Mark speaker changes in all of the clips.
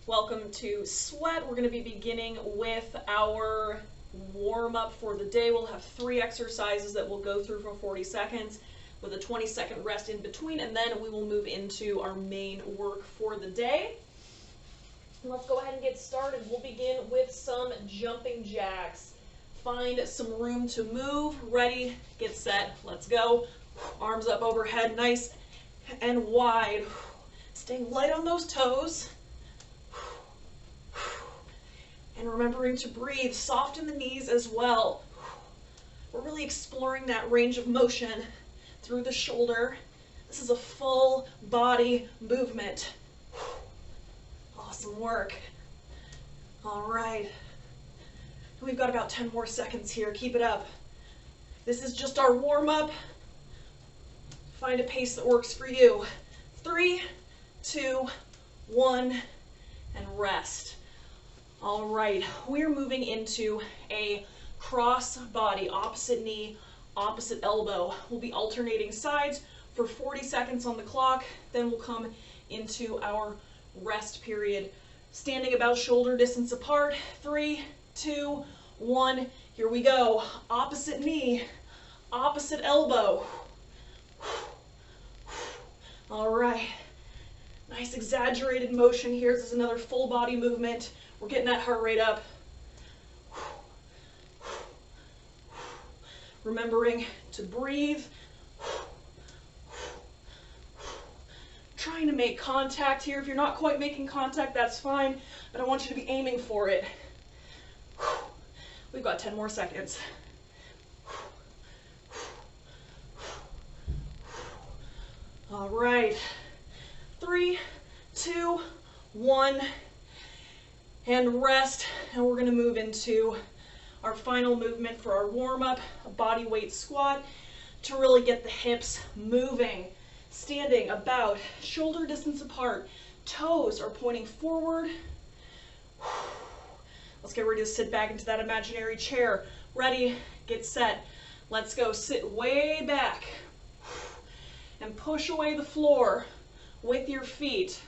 Speaker 1: Welcome to Sweat. We're going to be beginning with our warm-up for the day. We'll have 3 exercises that we'll go through for 40 seconds with a 20-second rest in between, and then we will move into our main work for the day. Let's go ahead and get started. We'll begin with some jumping jacks. Find some room to move. Ready, get set, let's go. Arms up overhead, nice and wide. Staying light on those toes. And remembering to breathe, soften the knees as well. We're really exploring that range of motion through the shoulder. This is a full body movement. Awesome work. All right. We've got about 10 more seconds here. Keep it up. This is just our warm-up. Find a pace that works for you. 3, 2, 1, and rest. All right, we're moving into a cross body, opposite knee, opposite elbow. We'll be alternating sides for 40 seconds on the clock, then we'll come into our rest period. Standing about shoulder distance apart, 3, 2, 1, here we go. Opposite knee, opposite elbow. All right, nice exaggerated motion here. This is another full body movement. We're getting that heart rate up. Remembering to breathe. Trying to make contact here. If you're not quite making contact, that's fine, but I want you to be aiming for it. We've got 10 more seconds. All right. 3, 2, 1. And rest, and we're going to move into our final movement for our warm-up, a body weight squat, to really get the hips moving. Standing about shoulder distance apart, toes are pointing forward. Let's get ready to sit back into that imaginary chair. Ready, get set, let's go. Sit way back and push away the floor with your feet.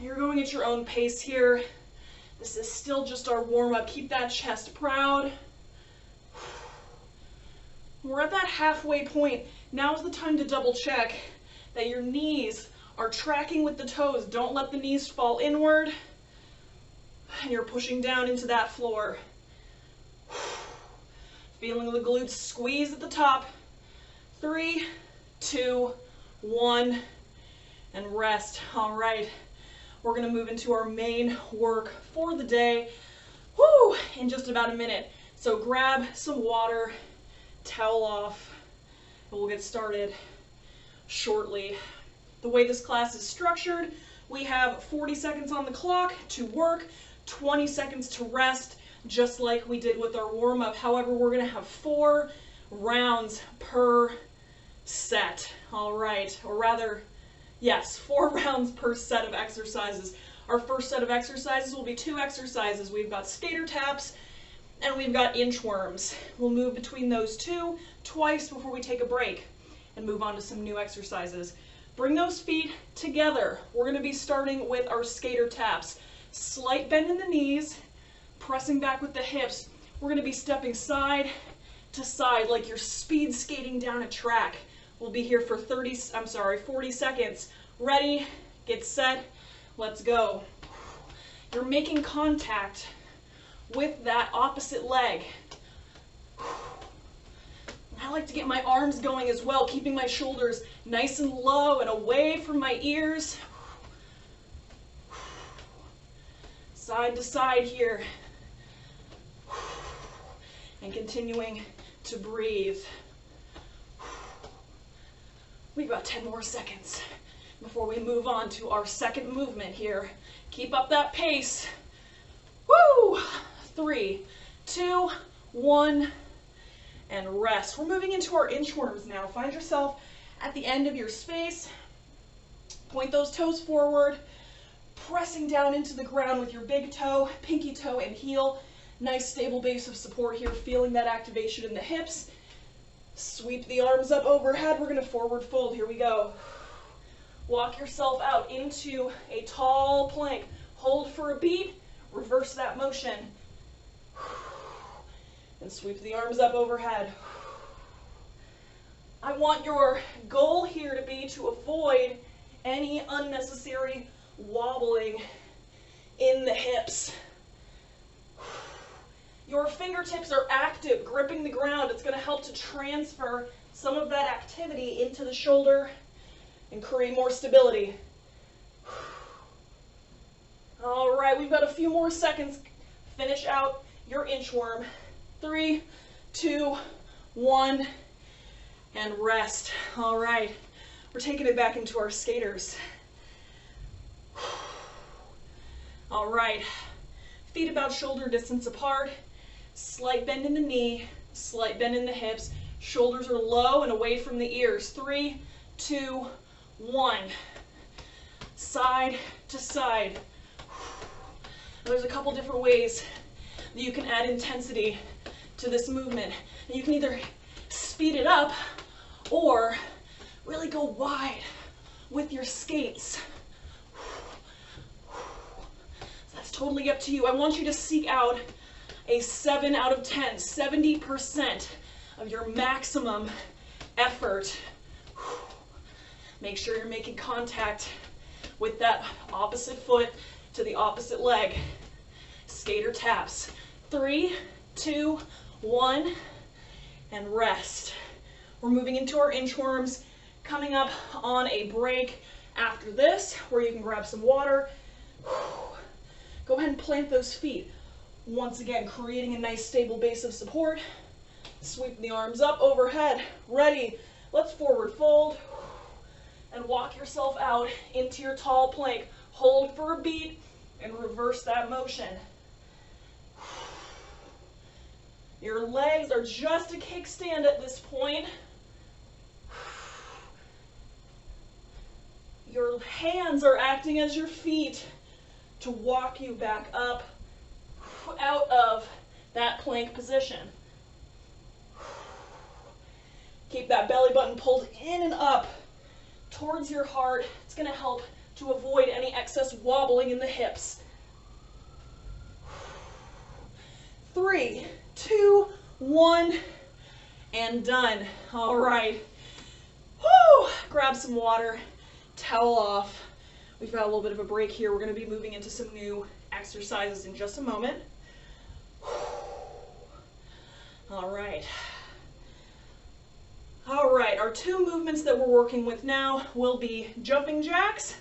Speaker 1: You're going at your own pace here. This is still just our warm-up. Keep that chest proud. We're at that halfway point. Now's the time to double check that your knees are tracking with the toes. Don't let the knees fall inward. And you're pushing down into that floor. Feeling the glutes squeeze at the top. 3, 2, 1, and rest. All right. We're going to move into our main work for the day, in just about a minute. So grab some water, towel off, and we'll get started shortly. The way this class is structured, we have 40 seconds on the clock to work, 20 seconds to rest, just like we did with our warm-up. However, we're going to have 4 rounds per set. All right, or rather, yes, 4 rounds per set of exercises. Our first set of exercises will be 2 exercises. We've got skater taps and we've got inchworms. We'll move between those 2 twice before we take a break and move on to some new exercises. Bring those feet together. We're going to be starting with our skater taps. Slight bend in the knees, pressing back with the hips. We're going to be stepping side to side like you're speed skating down a track. We'll be here for 40 seconds. Ready, get set, let's go. You're making contact with that opposite leg. I like to get my arms going as well, keeping my shoulders nice and low and away from my ears. Side to side here. And continuing to breathe. We've got 10 more seconds before we move on to our second movement here. Keep up that pace. Woo! 3, 2, 1, and rest. We're moving into our inchworms now. Find yourself at the end of your space. Point those toes forward, pressing down into the ground with your big toe, pinky toe, and heel. Nice stable base of support here, feeling that activation in the hips. Sweep the arms up overhead. We're going to forward fold. Here we go. Walk yourself out into a tall plank. Hold for a beat, reverse that motion. And sweep the arms up overhead. I want your goal here to be to avoid any unnecessary wobbling in the hips. Your fingertips are active, gripping the ground. It's going to help to transfer some of that activity into the shoulder and create more stability. All right, we've got a few more seconds. Finish out your inchworm. 3, 2, 1, and rest. All right, we're taking it back into our skaters. All right, feet about shoulder distance apart, slight bend in the knee, slight bend in the hips, shoulders are low and away from the ears. 3, 2, 1, side to side. There's a couple different ways that you can add intensity to this movement. You can either speed it up or really go wide with your skates. That's totally up to you. I want you to seek out a 7 out of 10, 70% of your maximum effort. Make sure you're making contact with that opposite foot to the opposite leg. Skater taps. 3, 2, 1, and rest. We're moving into our inchworms, coming up on a break after this, where you can grab some water. Go ahead and plant those feet. Once again, creating a nice stable base of support. Sweep the arms up overhead. Ready. Let's forward fold and walk yourself out into your tall plank. Hold for a beat and reverse that motion. Your legs are just a kickstand at this point. Your hands are acting as your feet to walk you back up out of that plank position. Keep that belly button pulled in and up towards your heart. It's going to help to avoid any excess wobbling in the hips. 3, 2, 1, and done. All right. Woo! Grab some water, towel off. We've got a little bit of a break here. We're going to be moving into some new exercises in just a moment. All right. All right, our 2 movements that we're working with now will be jumping jacks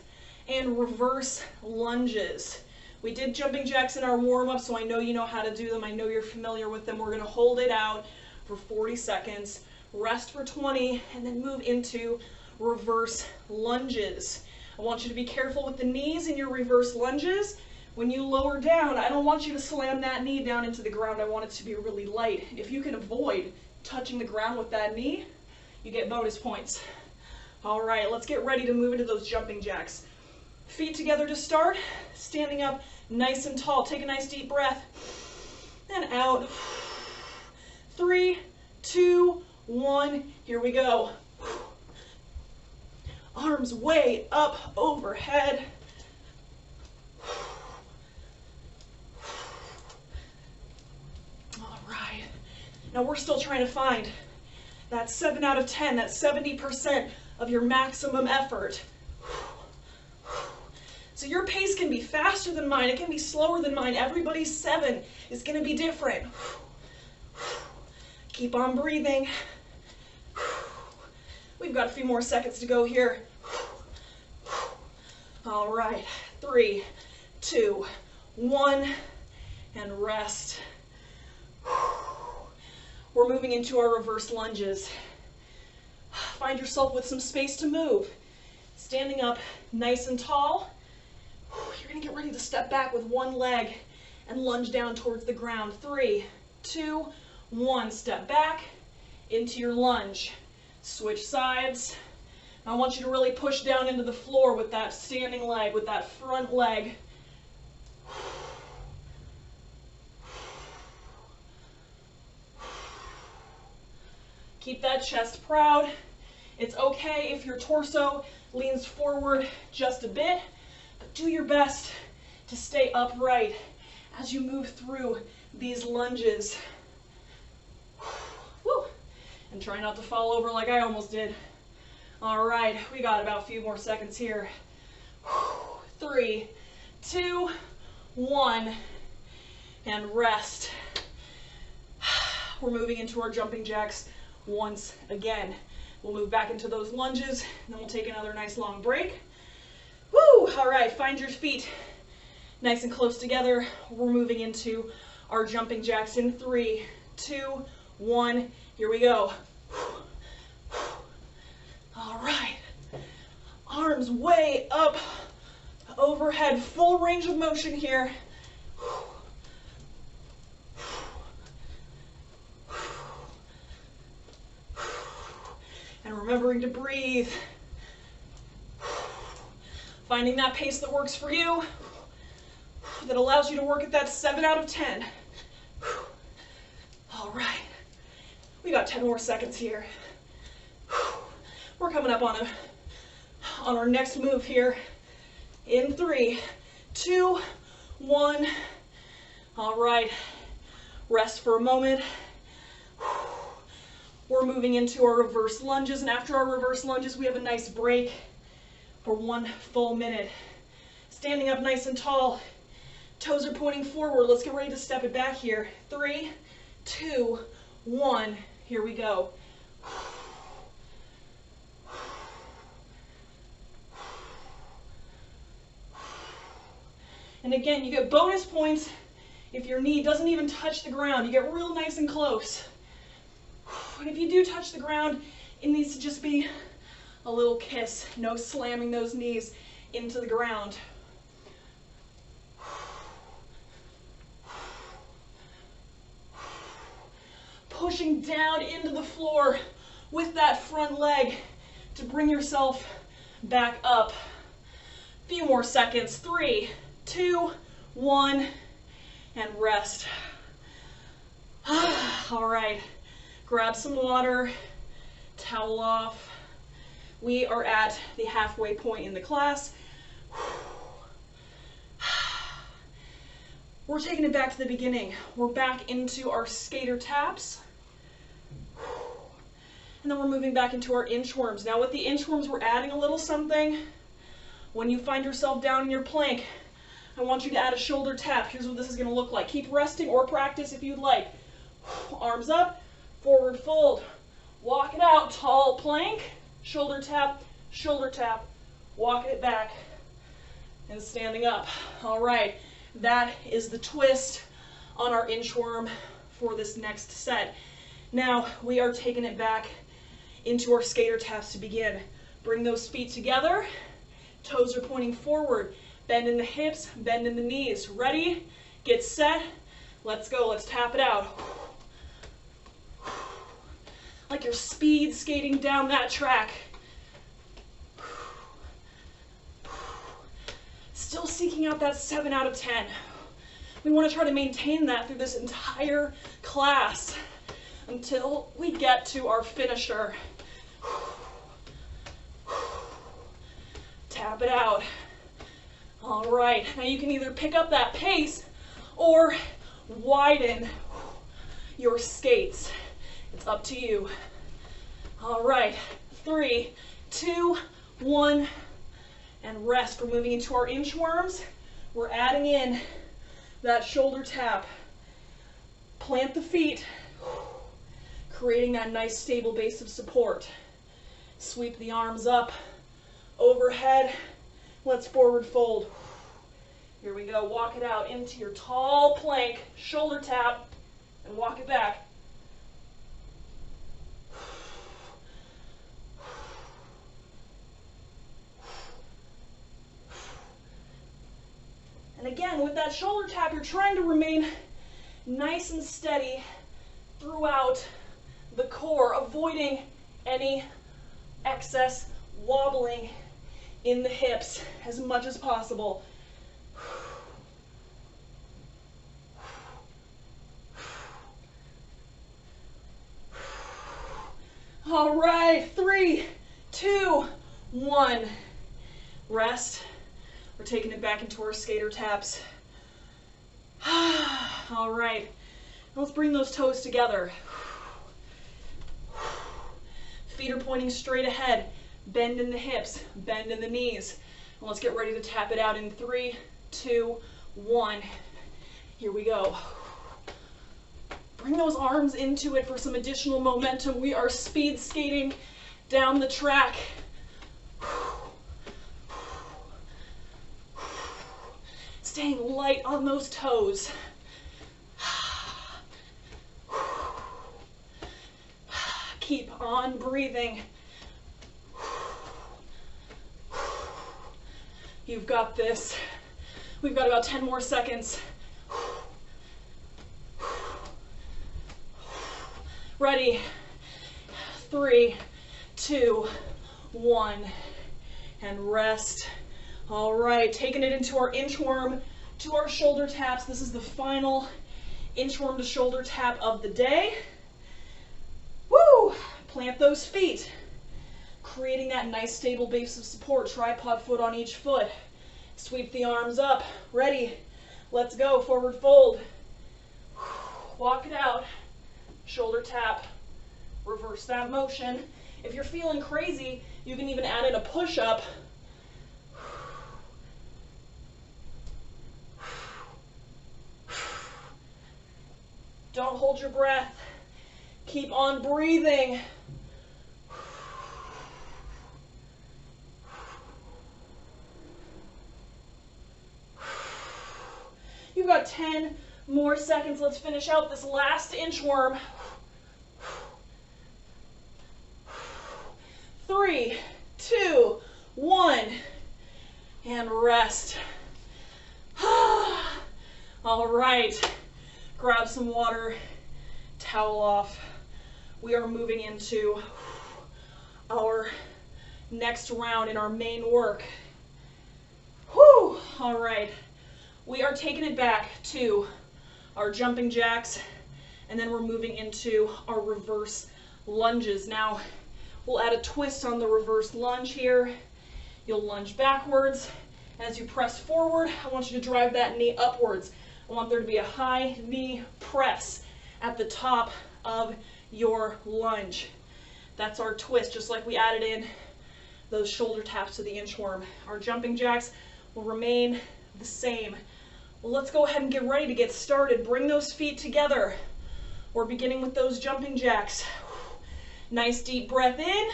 Speaker 1: and reverse lunges. We did jumping jacks in our warm-up, so I know you know how to do them. I know you're familiar with them. We're going to hold it out for 40 seconds, rest for 20, and then move into reverse lunges. I want you to be careful with the knees in your reverse lunges. When you lower down, I don't want you to slam that knee down into the ground. I want it to be really light. If you can avoid touching the ground with that knee, you get bonus points. All right, let's get ready to move into those jumping jacks. Feet together to start, standing up nice and tall. Take a nice deep breath, and out. 3, 2, 1, here we go. Arms way up overhead. All right, now we're still trying to find that 7 out of 10, that 70% of your maximum effort. So your pace can be faster than mine, it can be slower than mine. Everybody's 7 is going to be different. Keep on breathing. We've got a few more seconds to go here. All right, 3, 2, 1, and rest. We're moving into our reverse lunges. Find yourself with some space to move. Standing up nice and tall. You're going to get ready to step back with one leg and lunge down towards the ground. 3, 2, 1. Step back into your lunge. Switch sides. I want you to really push down into the floor with that standing leg, with that front leg. Keep that chest proud. It's okay if your torso leans forward just a bit, but do your best to stay upright as you move through these lunges. Woo. And try not to fall over like I almost did. All right, we got about a few more seconds here. 3, 2, 1, and rest. We're moving into our jumping jacks once again. We'll move back into those lunges, and then we'll take another nice long break. Woo! All right, find your feet nice and close together. We're moving into our jumping jacks in 3, 2, 1. Here we go. All right. Arms way up, overhead, full range of motion here. And remembering to breathe. Finding that pace that works for you, that allows you to work at that 7 out of 10. All right. We got 10 more seconds here. We're coming up on our next move here in 3, 2, 1. All right. Rest for a moment. We're moving into our reverse lunges, and after our reverse lunges, we have a nice break for 1 full minute. Standing up nice and tall. Toes are pointing forward. Let's get ready to step it back here. 3, 2, 1. Here we go. And again, you get bonus points if your knee doesn't even touch the ground. You get real nice and close. And if you do touch the ground, it needs to just be a little kiss. No slamming those knees into the ground. Pushing down into the floor with that front leg to bring yourself back up. A few more seconds. 3, 2, 1, and rest. All right. Grab some water, towel off. We are at the halfway point in the class. We're taking it back to the beginning. We're back into our skater taps. And then we're moving back into our inchworms. Now with the inchworms, we're adding a little something. When you find yourself down in your plank, I want you to add a shoulder tap. Here's what this is gonna look like. Keep resting or practice if you'd like. Arms up, forward fold. Walk it out, tall plank, shoulder tap, walk it back, and standing up. All right, that is the twist on our inchworm for this next set. Now we are taking it back into our skater taps to begin. Bring those feet together, toes are pointing forward, bend in the hips, bend in the knees. Ready, get set, let's go, let's tap it out. Like you're speed skating down that track. Still seeking out that 7 out of 10. We want to try to maintain that through this entire class until we get to our finisher. Tap it out. All right, now you can either pick up that pace or widen your skates. It's up to you. All right, 3, 2, 1, and rest. We're moving into our inchworms. We're adding in that shoulder tap. Plant the feet, creating that nice stable base of support. Sweep the arms up, overhead. Let's forward fold. Here we go. Walk it out into your tall plank, shoulder tap, and walk it back. And again, with that shoulder tap, you're trying to remain nice and steady throughout the core, avoiding any excess wobbling in the hips as much as possible. All right, 3, 2, 1. Rest. We're taking it back into our skater taps. All right. Let's bring those toes together. Feet are pointing straight ahead. Bend in the hips, bend in the knees. And let's get ready to tap it out in 3, 2, 1. Here we go. Bring those arms into it for some additional momentum. We are speed skating down the track. Staying light on those toes. Keep on breathing. You've got this. We've got about 10 more seconds. Ready? 3, 2, 1. And rest. All right, taking it into our inchworm to our shoulder taps. This is the final inchworm to shoulder tap of the day. Woo! Plant those feet. Creating that nice stable base of support. Tripod foot on each foot. Sweep the arms up. Ready? Let's go. Forward fold. Walk it out. Shoulder tap. Reverse that motion. If you're feeling crazy, you can even add in a push-up. Don't hold your breath. Keep on breathing. You've got 10 more seconds. Let's finish out this last inchworm. 3, 2, 1, and rest. All right, grab some water, towel off. We are moving into our next round in our main work. Whew, all right. We are taking it back to our jumping jacks, and then we're moving into our reverse lunges. Now, we'll add a twist on the reverse lunge here. You'll lunge backwards. As you press forward, I want you to drive that knee upwards. I want there to be a high knee press at the top of your lunge. That's our twist, just like we added in those shoulder taps to the inchworm. Our jumping jacks will remain the same. Well, let's go ahead and get ready to get started. Bring those feet together. We're beginning with those jumping jacks. Nice deep breath in.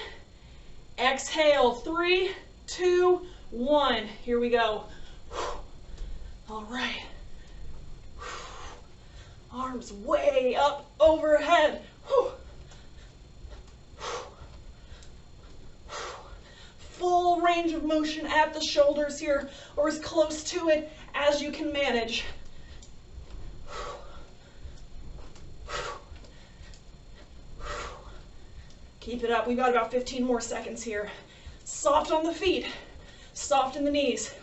Speaker 1: Exhale, 3, 2, 1. Here we go. All right. Arms way up overhead. Full range of motion at the shoulders here, or as close to it as you can manage. Keep it up. We've got about 15 more seconds here. Soft on the feet, soft in the knees.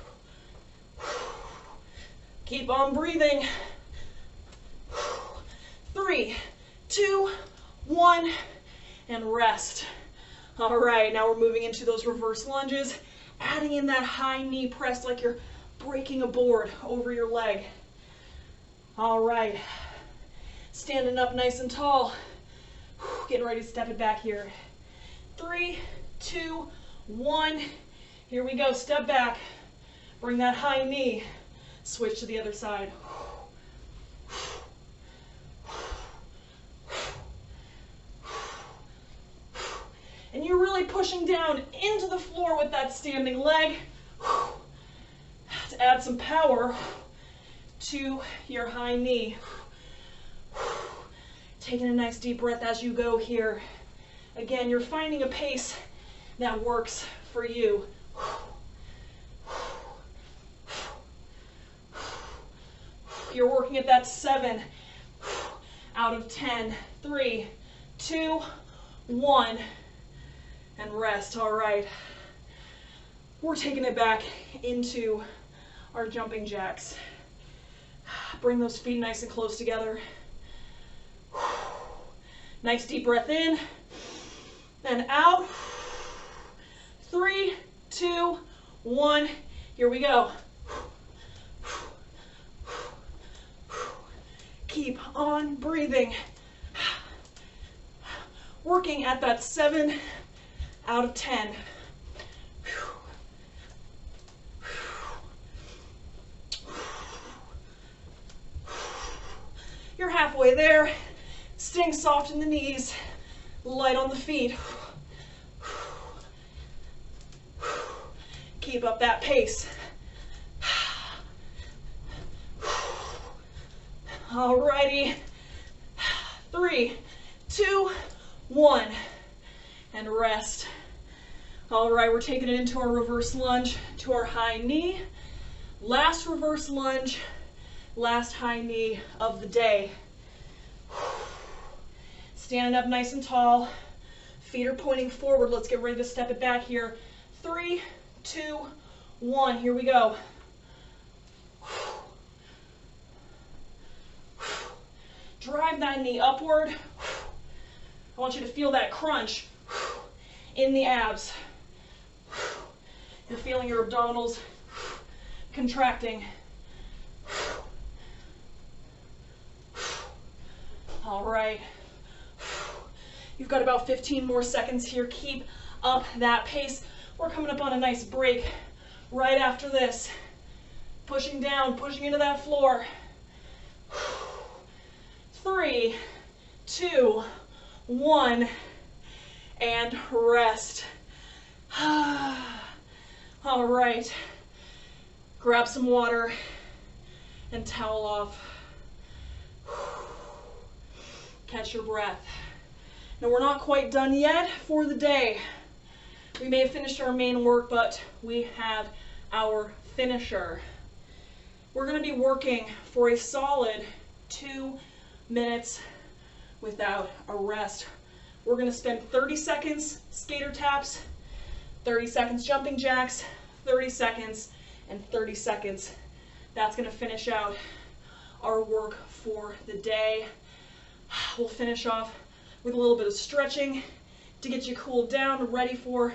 Speaker 1: Keep on breathing. 3, 2, 1, and rest. All right, now we're moving into those reverse lunges, adding in that high knee press like you're breaking a board over your leg. All right, standing up nice and tall. Getting ready to step it back here. 3, 2, 1. Here we go, step back. Bring that high knee. Switch to the other side. And you're really pushing down into the floor with that standing leg to add some power to your high knee. Taking a nice deep breath as you go here. Again, you're finding a pace that works for you. You're working at that 7 out of 10. 3, 2, 1. And rest. All right. We're taking it back into our jumping jacks. Bring those feet nice and close together. Nice deep breath in and out. 3, 2, 1. Here we go. Keep on breathing. Working at that 7 out of 10. You're halfway there. Staying soft in the knees, light on the feet. Keep up that pace. Alrighty. 3, 2, 1. And rest. Alright, we're taking it into our reverse lunge to our high knee. Last reverse lunge, last high knee of the day. Standing up nice and tall. Feet are pointing forward. Let's get ready to step it back here. 3, 2, 1. Here we go. Drive that knee upward. I want you to feel that crunch in the abs. You're feeling your abdominals contracting. All right. You've got about 15 more seconds here. Keep up that pace. We're coming up on a nice break right after this. Pushing down, pushing into that floor. 3, 2, 1, and rest. All right. Grab some water and towel off. Catch your breath. Now we're not quite done yet for the day. We may have finished our main work, but we have our finisher. We're going to be working for a solid 2 minutes without a rest. We're going to spend 30 seconds skater taps, 30 seconds jumping jacks, 30 seconds, and 30 seconds. That's going to finish out our work for the day. We'll finish off with a little bit of stretching to get you cooled down, ready for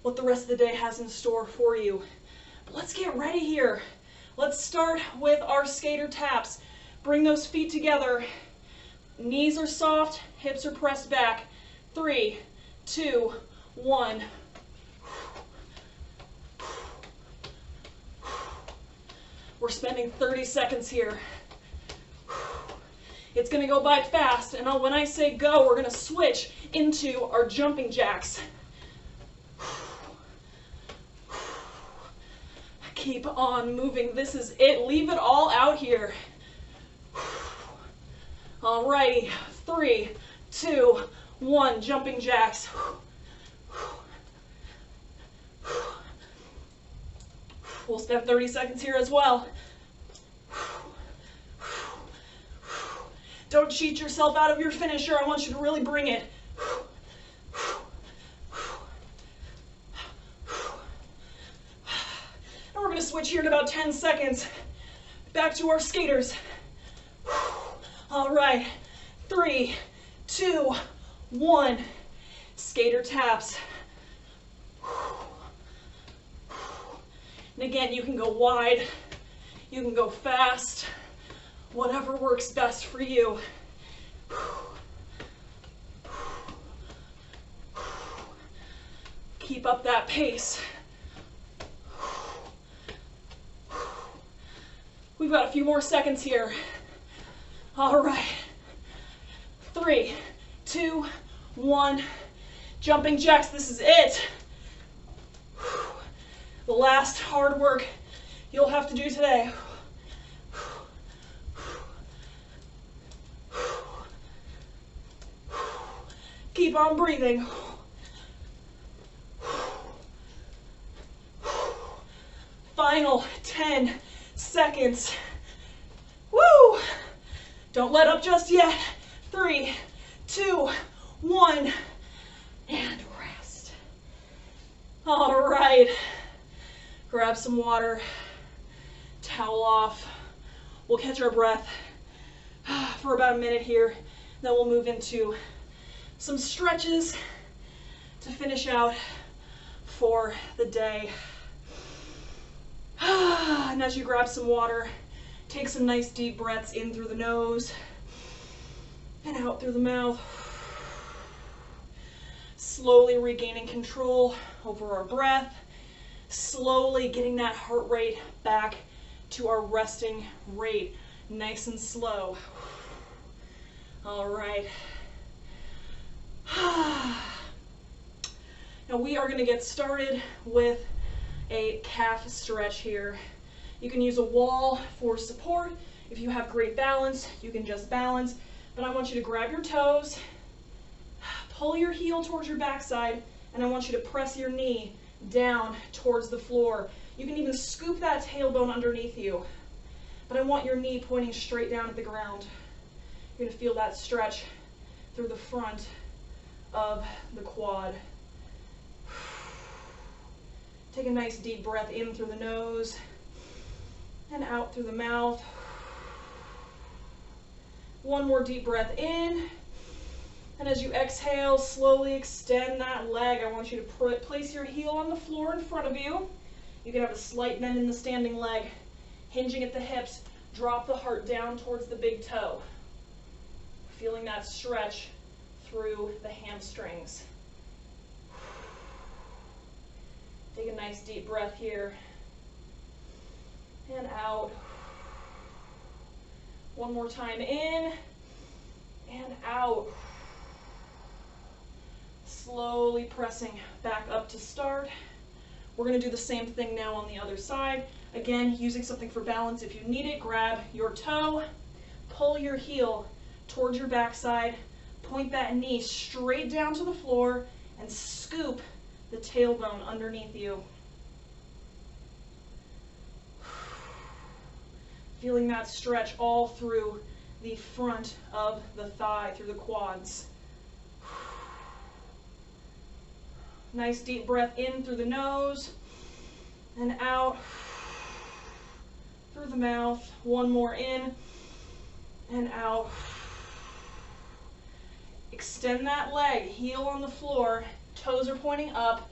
Speaker 1: what the rest of the day has in store for you. But let's get ready here. Let's start with our skater taps. Bring those feet together. Knees are soft, hips are pressed back. 3, 2, 1. We're spending 30 seconds here. It's going to go by fast, and when I say go, we're going to switch into our jumping jacks. Keep on moving. This is it. Leave it all out here. Alrighty. 3, 2, 1. Jumping jacks. We'll spend 30 seconds here as well. Don't cheat yourself out of your finisher. I want you to really bring it. And we're going to switch here in about 10 seconds. Back to our skaters. All right. 3, 2, 1. Skater taps. And again, you can go wide. You can go fast. Whatever works best for you. Keep up that pace. We've got a few more seconds here. All right. 3, 2, 1. Jumping jacks, this is it. The last hard work you'll have to do today. Keep on breathing. Final 10 seconds. Woo! Don't let up just yet. 3, 2, 1, and rest. All right. Grab some water, towel off. We'll catch our breath for about a minute here. Then we'll move into some stretches to finish out for the day. And as you grab some water, take some nice deep breaths in through the nose and out through the mouth. Slowly regaining control over our breath, slowly getting that heart rate back to our resting rate, nice and slow. All right. Now we are going to get started with a calf stretch here. You can use a wall for support. If you have great balance, you can just balance. But I want you to grab your toes, pull your heel towards your backside, and I want you to press your knee down towards the floor. You can even scoop that tailbone underneath you. But I want your knee pointing straight down at the ground. You're going to feel that stretch through the front of the quad. Take a nice deep breath in through the nose and out through the mouth. One more deep breath in. And as you exhale, slowly extend that leg. I want you to place your heel on the floor in front of you. You can have a slight bend in the standing leg, hinging at the hips. Drop the heart down towards the big toe. Feeling that stretch through the hamstrings. Take a nice deep breath here. And out. One more time in and out. Slowly pressing back up to start. We're going to do the same thing now on the other side. Again, using something for balance. If you need it, grab your toe, pull your heel towards your backside, point that knee straight down to the floor, and scoop the tailbone underneath you. Feeling that stretch all through the front of the thigh, through the quads. Nice deep breath in through the nose and out through the mouth. One more in and out. Extend that leg, heel on the floor, toes are pointing up,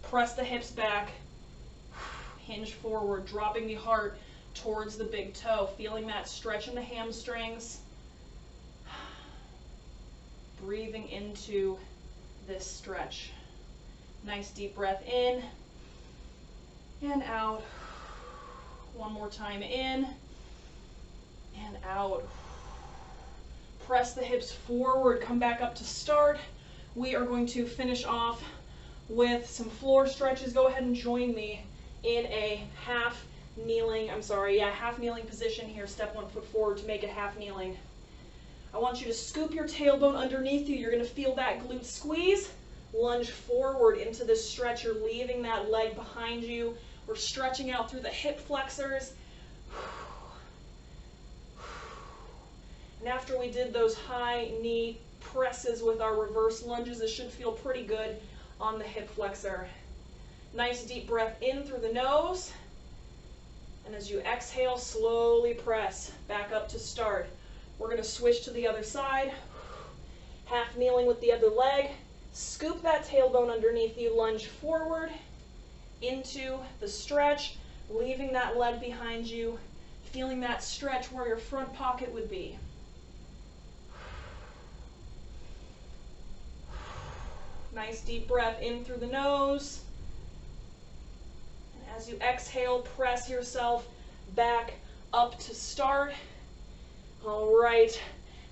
Speaker 1: press the hips back, hinge forward, dropping the heart towards the big toe, feeling that stretch in the hamstrings, breathing into this stretch. Nice deep breath in and out. One more time in and out. Press the hips forward, come back up to start. We are going to finish off with some floor stretches. Go ahead and join me in a half kneeling position here. Step one foot forward to make it half kneeling. I want you to scoop your tailbone underneath you. You're going to feel that glute squeeze. Lunge forward into this stretch. You're leaving that leg behind you. We're stretching out through the hip flexors. And after we did those high knee presses with our reverse lunges, it should feel pretty good on the hip flexor. Nice deep breath in through the nose. And as you exhale, slowly press back up to start. We're going to switch to the other side. Half kneeling with the other leg. Scoop that tailbone underneath you, lunge forward into the stretch, leaving that leg behind you, feeling that stretch where your front pocket would be. Nice deep breath in through the nose. And as you exhale, press yourself back up to start. All right,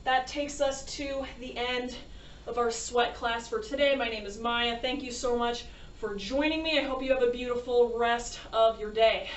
Speaker 1: that takes us to the end of our sweat class for today. My name is Maya. Thank you so much for joining me. I hope you have a beautiful rest of your day.